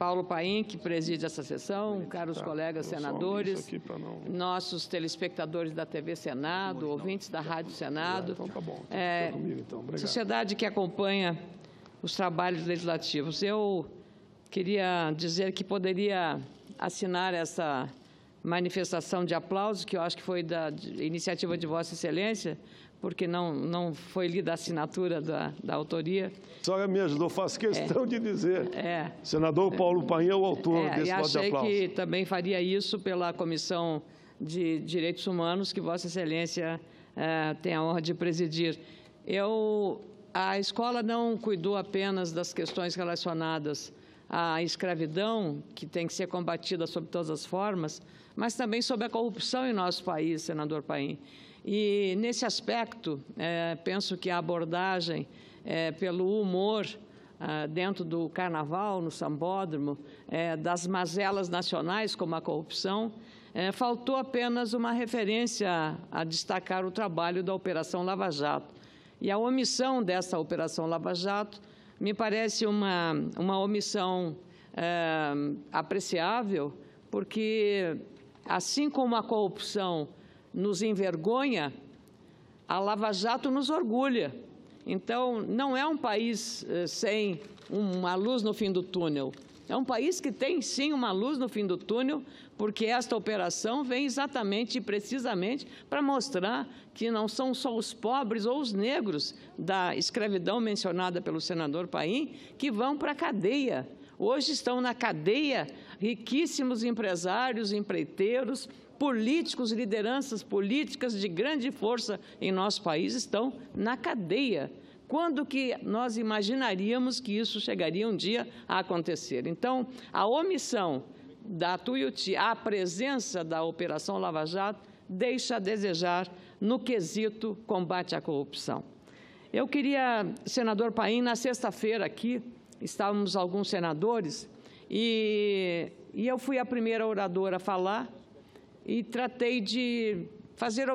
Paulo Paim, que preside essa sessão, caros colegas senadores, nossos telespectadores da TV Senado, ouvintes da Rádio Senado, sociedade que acompanha os trabalhos legislativos. Eu queria dizer que poderia assinar essa manifestação de aplauso, que eu acho que foi da iniciativa de Vossa Excelência, porque não foi lida a assinatura da autoria. A senhora me ajudou, faço questão de dizer. Senador Paulo Paim é o autor desse voto de aplauso. Achei que também faria isso pela Comissão de Direitos Humanos, que Vossa Excelência tem a honra de presidir. A escola não cuidou apenas das questões relacionadas à escravidão, que tem que ser combatida sob todas as formas, mas também sobre a corrupção em nosso país, senador Paim. E, nesse aspecto, penso que a abordagem pelo humor dentro do Carnaval, no Sambódromo, das mazelas nacionais, como a corrupção, faltou apenas uma referência a destacar o trabalho da Operação Lava Jato. E a omissão dessa Operação Lava Jato me parece uma omissão apreciável, porque, assim como a corrupção nos envergonha, a Lava Jato nos orgulha. Então, não é um país sem uma luz no fim do túnel. É um país que tem, sim, uma luz no fim do túnel, porque esta operação vem exatamente e precisamente para mostrar que não são só os pobres ou os negros da escravidão mencionada pelo senador Paim que vão para a cadeia. Hoje estão na cadeia riquíssimos empresários, empreiteiros, políticos, lideranças políticas de grande força em nosso país estão na cadeia. Quando que nós imaginaríamos que isso chegaria um dia a acontecer? Então, a omissão da Tuiuti, a presença da Operação Lava Jato, deixa a desejar no quesito combate à corrupção. Eu queria, senador Paim, na sexta-feira aqui, estávamos alguns senadores, e eu fui a primeira oradora a falar, e tratei de fazer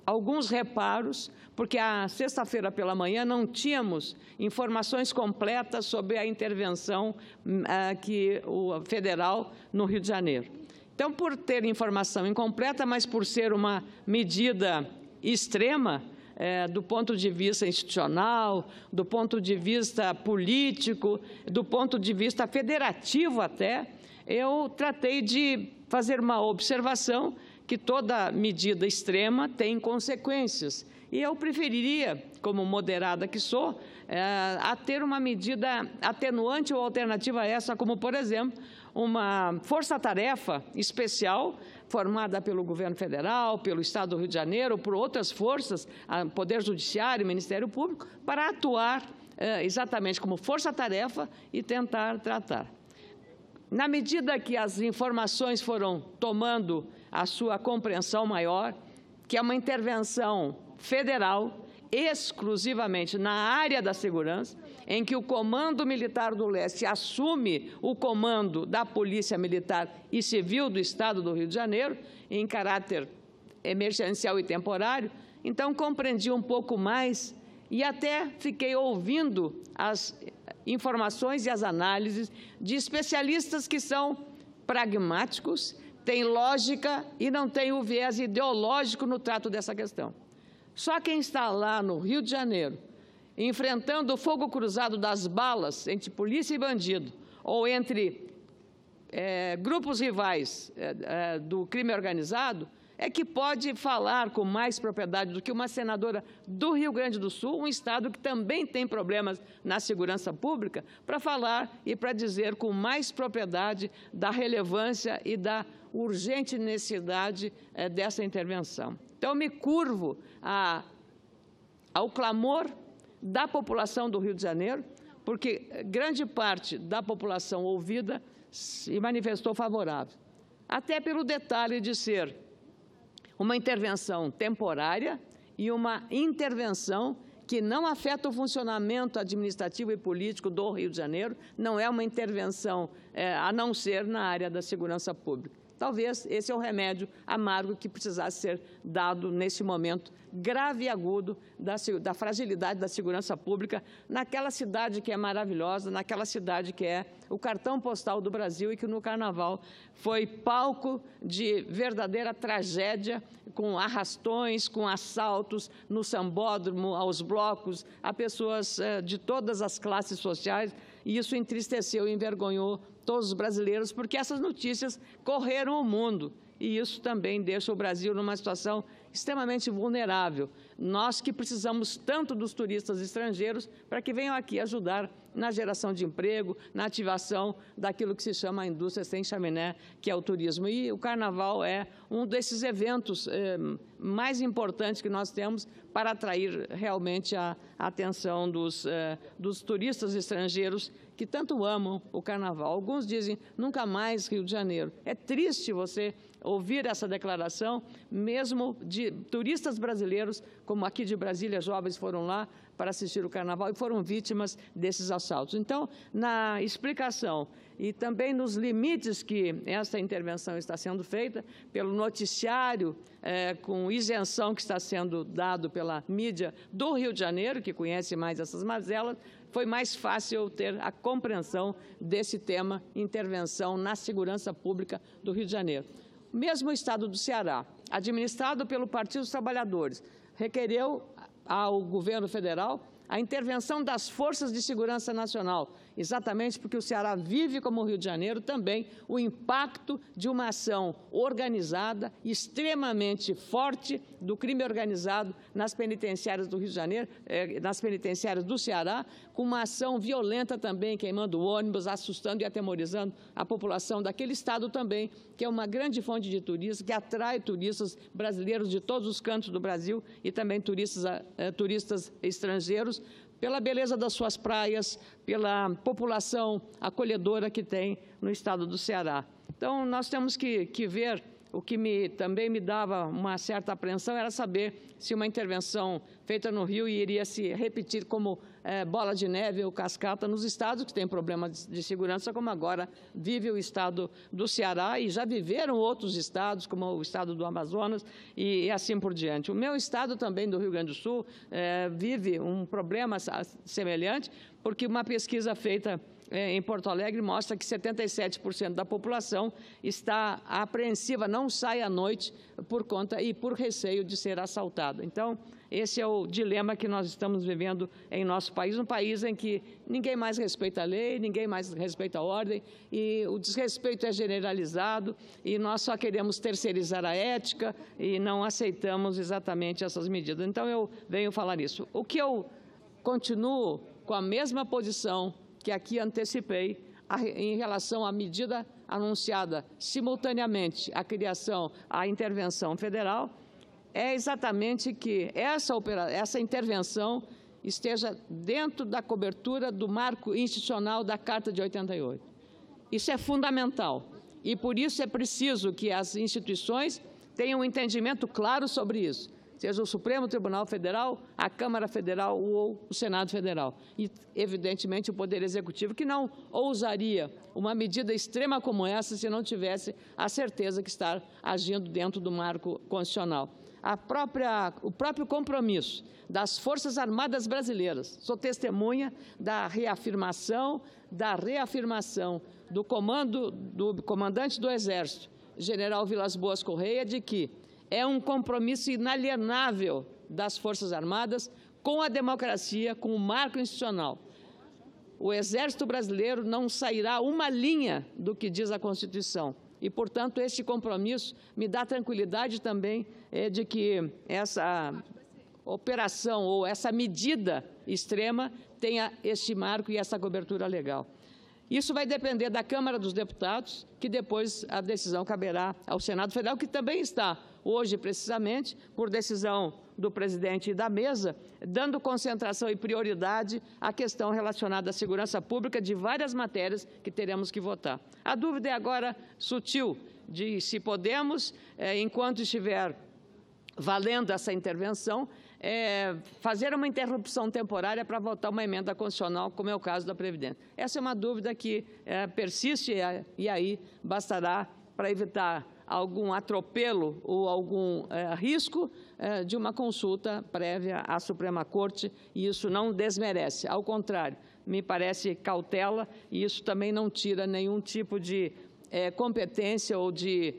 alguns reparos, porque a sexta-feira pela manhã não tínhamos informações completas sobre a intervenção federal no Rio de Janeiro. Então, por ter informação incompleta, mas por ser uma medida extrema, do ponto de vista institucional, do ponto de vista político, do ponto de vista federativo até, eu tratei de fazer uma observação que toda medida extrema tem consequências. E eu preferiria, como moderada que sou, a ter uma medida atenuante ou alternativa a essa, como, por exemplo, uma força-tarefa especial formada pelo governo federal, pelo Estado do Rio de Janeiro, por outras forças, Poder Judiciário, Ministério Público, para atuar exatamente como força-tarefa e tentar tratar. Na medida que as informações foram tomando a sua compreensão maior, que é uma intervenção federal, exclusivamente na área da segurança, em que o Comando Militar do Leste assume o comando da Polícia Militar e Civil do Estado do Rio de Janeiro, em caráter emergencial e temporário, então compreendi um pouco mais e até fiquei ouvindo as informações e as análises de especialistas que são pragmáticos, têm lógica e não têm o viés ideológico no trato dessa questão. Só quem está lá no Rio de Janeiro, enfrentando o fogo cruzado das balas entre polícia e bandido, ou entre grupos rivais do crime organizado, é que pode falar com mais propriedade do que uma senadora do Rio Grande do Sul, um estado que também tem problemas na segurança pública, para falar e para dizer com mais propriedade da relevância e da urgente necessidade dessa intervenção. Então, me curvo ao clamor da população do Rio de Janeiro, porque grande parte da população ouvida se manifestou favorável, até pelo detalhe de ser uma intervenção temporária e uma intervenção que não afeta o funcionamento administrativo e político do Rio de Janeiro, não é uma intervenção a não ser na área da segurança pública. Talvez esse é o remédio amargo que precisasse ser dado nesse momento grave e agudo da fragilidade da segurança pública naquela cidade que é maravilhosa, naquela cidade que é o cartão postal do Brasil e que no Carnaval foi palco de verdadeira tragédia, com arrastões, com assaltos no sambódromo, aos blocos, a pessoas de todas as classes sociais, e isso entristeceu e envergonhou todos os brasileiros, porque essas notícias correram o mundo. E isso também deixa o Brasil numa situação extremamente vulnerável. Nós que precisamos tanto dos turistas estrangeiros para que venham aqui ajudar na geração de emprego, na ativação daquilo que se chama a indústria sem chaminé, que é o turismo. E o Carnaval é um desses eventos mais importantes que nós temos para atrair realmente a atenção dos turistas estrangeiros que tanto amam o Carnaval. Alguns dizem, nunca mais Rio de Janeiro. É triste você ouvir essa declaração, mesmo de turistas brasileiros, como aqui de Brasília, jovens foram lá para assistir o Carnaval e foram vítimas desses assaltos. Então, na explicação e também nos limites que essa intervenção está sendo feita, pelo noticiário com isenção que está sendo dado pela mídia do Rio de Janeiro, que conhece mais essas mazelas, foi mais fácil ter a compreensão desse tema, intervenção na segurança pública do Rio de Janeiro. Mesmo o Estado do Ceará, administrado pelo Partido dos Trabalhadores, requereu ao governo federal a intervenção das Forças de Segurança Nacional, exatamente porque o Ceará vive, como o Rio de Janeiro, também o impacto de uma ação organizada, extremamente forte do crime organizado nas penitenciárias do Rio de Janeiro, nas penitenciárias do Ceará, com uma ação violenta também, queimando ônibus, assustando e atemorizando a população daquele estado também, que é uma grande fonte de turistas, que atrai turistas brasileiros de todos os cantos do Brasil e também turistas estrangeiros, pela beleza das suas praias, pela população acolhedora que tem no estado do Ceará. Então, nós temos que ver, o que também me dava uma certa apreensão era saber se uma intervenção feita no Rio iria se repetir como bola de neve ou cascata nos estados que têm problemas de segurança, como agora vive o estado do Ceará e já viveram outros estados, como o estado do Amazonas e assim por diante. O meu estado também, do Rio Grande do Sul, vive um problema semelhante, porque uma pesquisa feita em Porto Alegre mostra que 77% da população está apreensiva, não sai à noite por conta e por receio de ser assaltado. Então, esse é o dilema que nós estamos vivendo em nosso país, um país em que ninguém mais respeita a lei, ninguém mais respeita a ordem, e o desrespeito é generalizado, e nós só queremos terceirizar a ética e não aceitamos exatamente essas medidas. Então, eu venho falar isso. O que eu continuo com a mesma posição que aqui antecipei em relação à medida anunciada simultaneamente à intervenção federal, é exatamente que essa intervenção esteja dentro da cobertura do marco institucional da Carta de 88. Isso é fundamental e, por isso, é preciso que as instituições tenham um entendimento claro sobre isso, seja o Supremo Tribunal Federal, a Câmara Federal ou o Senado Federal. E, evidentemente, o Poder Executivo, que não ousaria uma medida extrema como essa se não tivesse a certeza que está agindo dentro do marco constitucional. O próprio compromisso das Forças Armadas Brasileiras, sou testemunha da reafirmação do comandante do Exército, General Vilas Boas Correia, de que é um compromisso inalienável das Forças Armadas com a democracia, com o marco institucional. O Exército Brasileiro não sairá uma linha do que diz a Constituição. E, portanto, este compromisso me dá tranquilidade também de que essa operação ou essa medida extrema tenha este marco e essa cobertura legal. Isso vai depender da Câmara dos Deputados, que depois a decisão caberá ao Senado Federal, que também está hoje, precisamente, por decisão do presidente e da mesa, dando concentração e prioridade à questão relacionada à segurança pública de várias matérias que teremos que votar. A dúvida é agora sutil de se podemos, enquanto estiver valendo essa intervenção, fazer uma interrupção temporária para votar uma emenda constitucional, como é o caso da Previdência. Essa é uma dúvida que persiste e aí bastará para evitar algum atropelo ou algum risco de uma consulta prévia à Suprema Corte, e isso não desmerece, ao contrário, me parece cautela, e isso também não tira nenhum tipo de competência ou de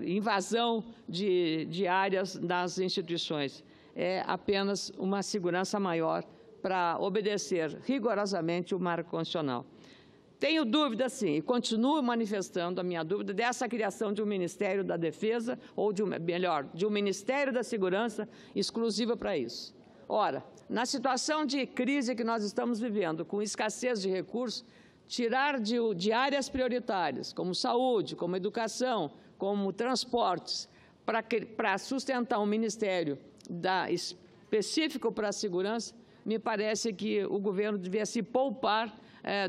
invasão de áreas das instituições. É apenas uma segurança maior para obedecer rigorosamente o marco constitucional. Tenho dúvida, sim, e continuo manifestando a minha dúvida dessa criação de um Ministério da Defesa, ou de um Ministério da Segurança exclusivo para isso. Ora, na situação de crise que nós estamos vivendo, com escassez de recursos, tirar de áreas prioritárias, como saúde, como educação, como transportes, para sustentar um ministério específico para a segurança, me parece que o governo devia se poupar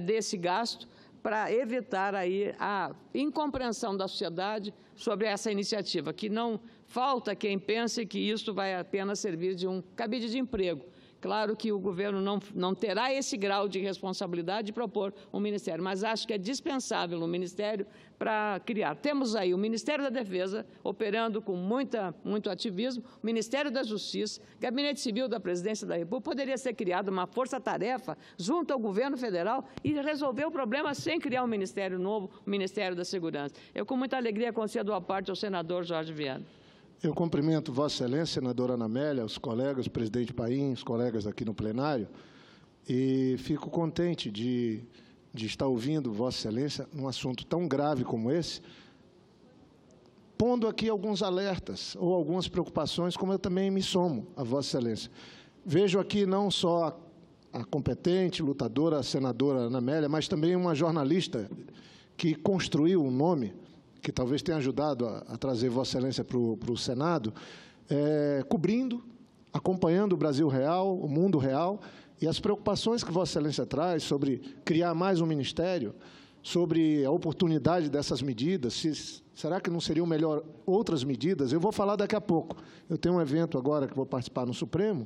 desse gasto para evitar aí a incompreensão da sociedade sobre essa iniciativa, que não falta quem pense que isso vai apenas servir de um cabide de emprego. Claro que o governo não terá esse grau de responsabilidade de propor um ministério, mas acho que é dispensável um ministério para criar. Temos aí o Ministério da Defesa, operando com muito ativismo, o Ministério da Justiça, Gabinete Civil da Presidência da República. Poderia ser criada uma força-tarefa junto ao governo federal e resolver o problema sem criar um ministério novo, o Ministério da Segurança. Eu, com muita alegria, concedo a parte ao senador Jorge Viana. Eu cumprimento Vossa Excelência, senadora Ana Amélia, os colegas, o presidente Paim, os colegas aqui no plenário, e fico contente de estar ouvindo Vossa Excelência num assunto tão grave como esse, pondo aqui alguns alertas ou algumas preocupações, como eu também me somo a Vossa Excelência. Vejo aqui não só a competente, lutadora, a senadora Ana Amélia, mas também uma jornalista que construiu um nome, que talvez tenha ajudado a trazer Vossa Excelência para o Senado, cobrindo, acompanhando o Brasil real, o mundo real, e as preocupações que Vossa Excelência traz sobre criar mais um ministério, sobre a oportunidade dessas medidas, será que não seriam melhor outras medidas? Eu vou falar daqui a pouco. Eu tenho um evento agora que vou participar no Supremo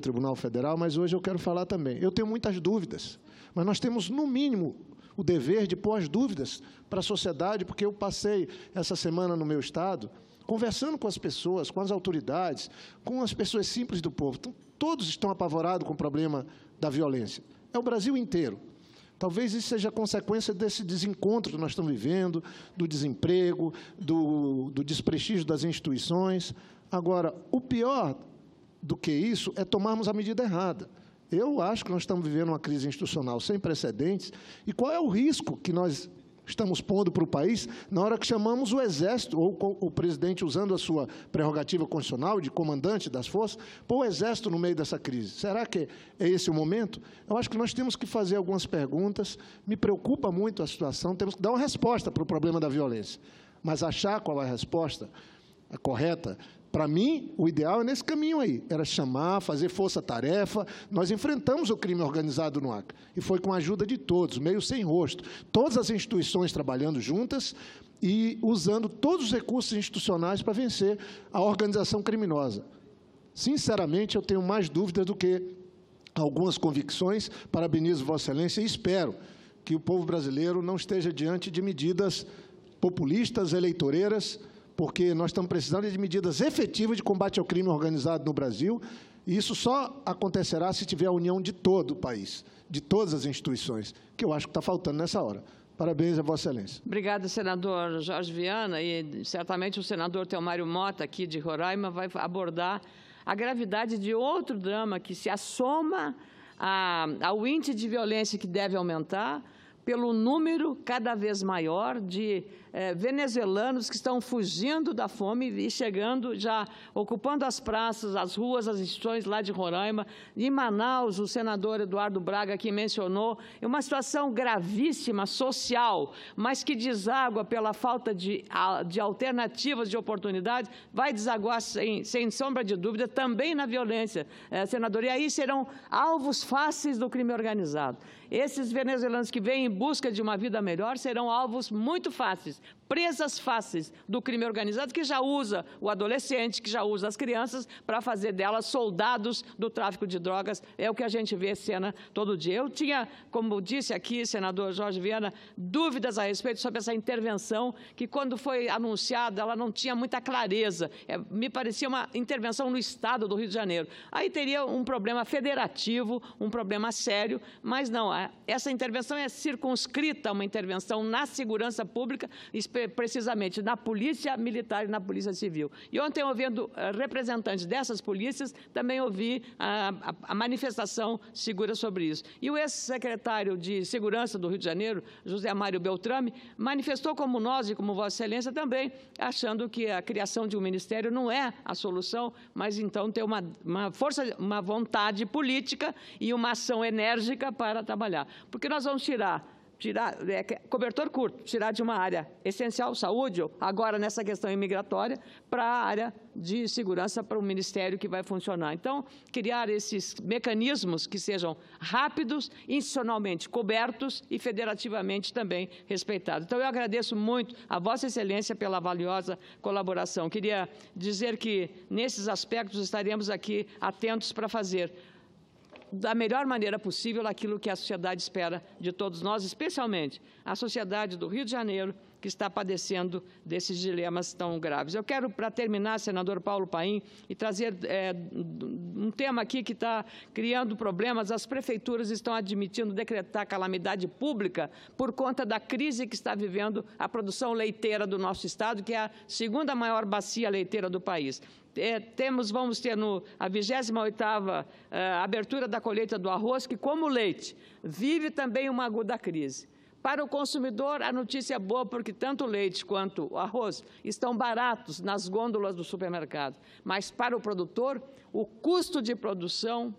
Tribunal Federal, mas hoje eu quero falar também. Eu tenho muitas dúvidas, mas nós temos, no mínimo, o dever de pôr as dúvidas para a sociedade, porque eu passei essa semana no meu estado, conversando com as pessoas, com as autoridades, com as pessoas simples do povo. Então, todos estão apavorados com o problema da violência. É o Brasil inteiro. Talvez isso seja consequência desse desencontro que nós estamos vivendo, do desemprego, do desprestígio das instituições. Agora, o pior do que isso é tomarmos a medida errada. Eu acho que nós estamos vivendo uma crise institucional sem precedentes. E qual é o risco que nós estamos pondo para o país na hora que chamamos o Exército, ou o presidente usando a sua prerrogativa constitucional de comandante das forças, pôr o Exército no meio dessa crise? Será que é esse o momento? Eu acho que nós temos que fazer algumas perguntas. Me preocupa muito a situação, temos que dar uma resposta para o problema da violência. Mas achar qual é a resposta correta, para mim, o ideal é nesse caminho aí, era chamar, fazer força-tarefa. Nós enfrentamos o crime organizado no Acre, e foi com a ajuda de todos, meio sem rosto, todas as instituições trabalhando juntas e usando todos os recursos institucionais para vencer a organização criminosa. Sinceramente, eu tenho mais dúvidas do que algumas convicções. Parabenizo Vossa Excelência e espero que o povo brasileiro não esteja diante de medidas populistas, eleitoreiras, porque nós estamos precisando de medidas efetivas de combate ao crime organizado no Brasil, e isso só acontecerá se tiver a união de todo o país, de todas as instituições, que eu acho que está faltando nessa hora. Parabéns a Vossa Excelência. Obrigada, senador Jorge Viana, e certamente o senador Teomário Mota, aqui de Roraima, vai abordar a gravidade de outro drama que se assoma ao índice de violência que deve aumentar, pelo número cada vez maior de venezuelanos que estão fugindo da fome e chegando, já ocupando as praças, as ruas, as instituições lá de Roraima. Em Manaus, o senador Eduardo Braga aqui mencionou, é uma situação gravíssima, social, mas que deságua pela falta de alternativas, de oportunidades, vai desaguar, sem sombra de dúvida, também na violência, senador. E aí serão alvos fáceis do crime organizado. Esses venezuelanos que vêm em busca de uma vida melhor serão alvos muito fáceis, presas fáceis do crime organizado, que já usa o adolescente, que já usa as crianças, para fazer delas soldados do tráfico de drogas. É o que a gente vê cena todo dia. Eu tinha, como disse aqui, senador Jorge Viana, dúvidas a respeito sobre essa intervenção, que quando foi anunciada, ela não tinha muita clareza. Me parecia uma intervenção no Estado do Rio de Janeiro. Aí teria um problema federativo, um problema sério, mas não, essa intervenção é circunscrita a uma intervenção na segurança pública, precisamente na Polícia Militar e na Polícia Civil. E ontem, ouvindo representantes dessas polícias, também ouvi a manifestação segura sobre isso. E o ex-secretário de Segurança do Rio de Janeiro, José Mário Beltrame, manifestou como nós e como Vossa Excelência também, achando que a criação de um ministério não é a solução, mas então ter uma vontade política e uma ação enérgica para trabalhar. Porque nós vamos tirar cobertor curto, tirar de uma área essencial, saúde, agora nessa questão imigratória, para a área de segurança, para o ministério que vai funcionar. Então, criar esses mecanismos que sejam rápidos, institucionalmente cobertos e federativamente também respeitados. Então, eu agradeço muito a Vossa Excelência pela valiosa colaboração. Queria dizer que, nesses aspectos, estaremos aqui atentos para fazer da melhor maneira possível aquilo que a sociedade espera de todos nós, especialmente a sociedade do Rio de Janeiro, que está padecendo desses dilemas tão graves. Eu quero, para terminar, senador Paulo Paim, e trazer um tema aqui que está criando problemas. As prefeituras estão admitindo decretar calamidade pública por conta da crise que está vivendo a produção leiteira do nosso estado, que é a segunda maior bacia leiteira do país. Vamos ter a 28ª abertura da colheita do arroz, que, como o leite, vive também uma aguda crise. Para o consumidor, a notícia é boa, porque tanto o leite quanto o arroz estão baratos nas gôndolas do supermercado. Mas, para o produtor, o custo de produção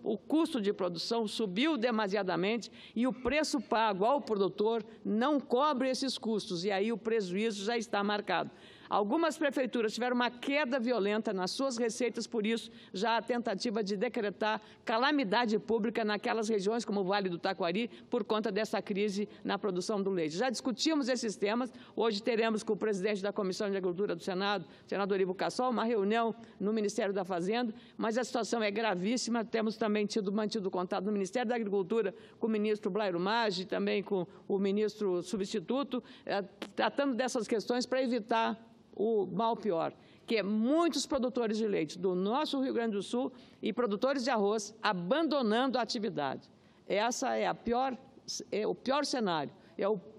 subiu demasiadamente e o preço pago ao produtor não cobre esses custos, e aí o prejuízo já está marcado. Algumas prefeituras tiveram uma queda violenta nas suas receitas, por isso já a tentativa de decretar calamidade pública naquelas regiões como o Vale do Taquari, por conta dessa crise na produção do leite. Já discutimos esses temas, hoje teremos com o presidente da Comissão de Agricultura do Senado, senador Ivo Cassol, uma reunião no Ministério da Fazenda, mas a situação é gravíssima. Temos também mantido contato no Ministério da Agricultura com o ministro Blairo Maggi, também com o ministro substituto, tratando dessas questões para evitar o mal pior, que é muitos produtores de leite do nosso Rio Grande do Sul e produtores de arroz abandonando a atividade. Essa é o pior cenário,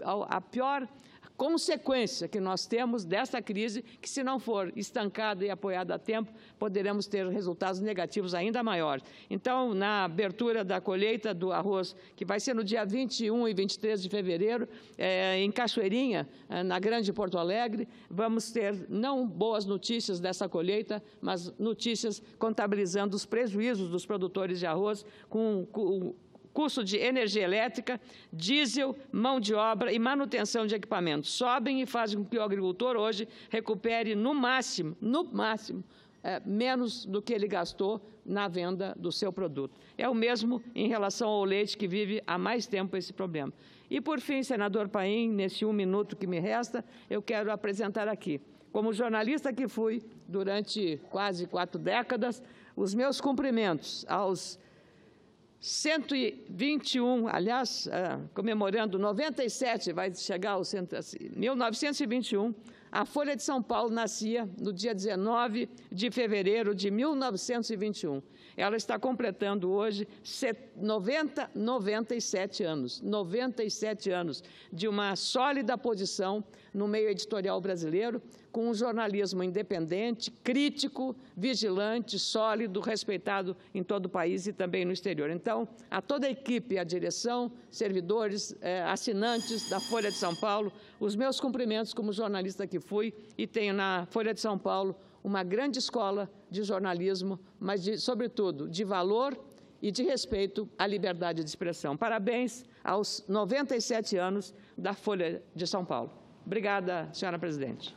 a pior consequência que nós temos dessa crise, que, se não for estancada e apoiada a tempo, poderemos ter resultados negativos ainda maiores. Então, na abertura da colheita do arroz, que vai ser no dia 21 e 23 de fevereiro, em Cachoeirinha, na Grande Porto Alegre, vamos ter não boas notícias dessa colheita, mas notícias contabilizando os prejuízos dos produtores de arroz com custo de energia elétrica, diesel, mão de obra e manutenção de equipamentos. Sobem e fazem com que o agricultor hoje recupere, no máximo, menos do que ele gastou na venda do seu produto. É o mesmo em relação ao leite, que vive há mais tempo esse problema. E, por fim, senador Paim, nesse 1 minuto que me resta, eu quero apresentar aqui, como jornalista que fui durante quase 4 décadas, os meus cumprimentos aos 121, aliás, comemorando 97, vai chegar aos 1921, a Folha de São Paulo nascia no dia 19 de fevereiro de 1921. Ela está completando hoje 97 anos de uma sólida posição no meio editorial brasileiro, com um jornalismo independente, crítico, vigilante, sólido, respeitado em todo o país e também no exterior. Então, a toda a equipe, a direção, servidores, assinantes da Folha de São Paulo, os meus cumprimentos como jornalista que fui, e tenho na Folha de São Paulo uma grande escola de jornalismo, mas, sobretudo, de valor e de respeito à liberdade de expressão. Parabéns aos 97 anos da Folha de São Paulo. Obrigada, senhora presidente.